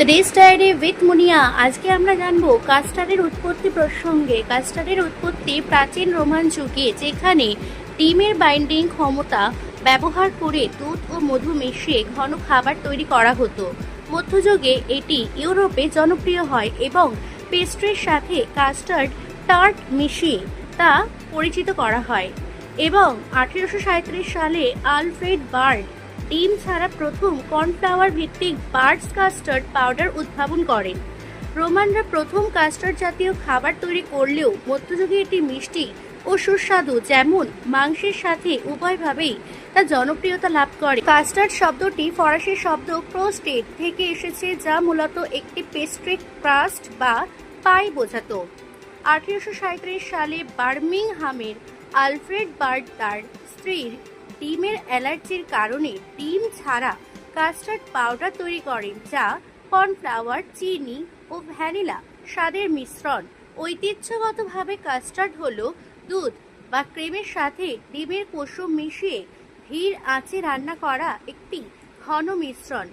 Today's diary with মুনিয়া। আজকে আমরা জানবো কাস্টার্ডের উৎপত্তি প্রসঙ্গে। কাস্টার্ডের উৎপত্তি প্রাচীন রোমান যুগে, যেখানে ডিমের বাইন্ডিং ক্ষমতা ব্যবহার করে দুধ ও মধু মিশিয়ে ঘন খাবার তৈরি করা হতো। মধ্যযুগে এটি ইউরোপে জনপ্রিয় হয় এবং পেস্ট্রির সাথে কাস্টার্ড টার্ট মিশিয়ে তা পরিচিত করা হয়। এবং 1837 সালে আলফ্রেড বার্ড ডিম ছাড়া প্রথম কর্নফ্লাওয়ার ভিত্তিক বার্ডস কাস্টার্ড পাউডার উদ্ভাবন করেন। রোমানরা প্রথম কাস্টার্ড জাতীয় খাবার তৈরি করলেও মধ্যযুগে এটি মিষ্টি ও সুস্বাদু, যেমন মাংসের সাথে উভয়ভাবেই তা জনপ্রিয়তা লাভ করে। কাস্টার্ড শব্দটি ফরাসি শব্দ ক্রোস্টেড থেকে এসেছে, যা মূলত একটি পেস্ট্রি ক্রাস্ট বা পাই বোঝাতো। 1837 সালে বার্মিংহামের আলফ্রেড বার্ড তার স্ত্রীর ডিমের অ্যালার্জির কারণে ডিম ছাড়া কাস্টার্ড পাউডার তৈরি করেন, যা কর্নফ্লাওয়ার, চিনি ও ভ্যানিলা স্বাদের মিশ্রণ। ঐতিহ্যগতভাবে কাস্টার্ড হলো দুধ বা ক্রিমের সাথে ডিমের কুসুম মিশিয়ে ধীর আঁচে রান্না করা একটি ঘন মিশ্রণ।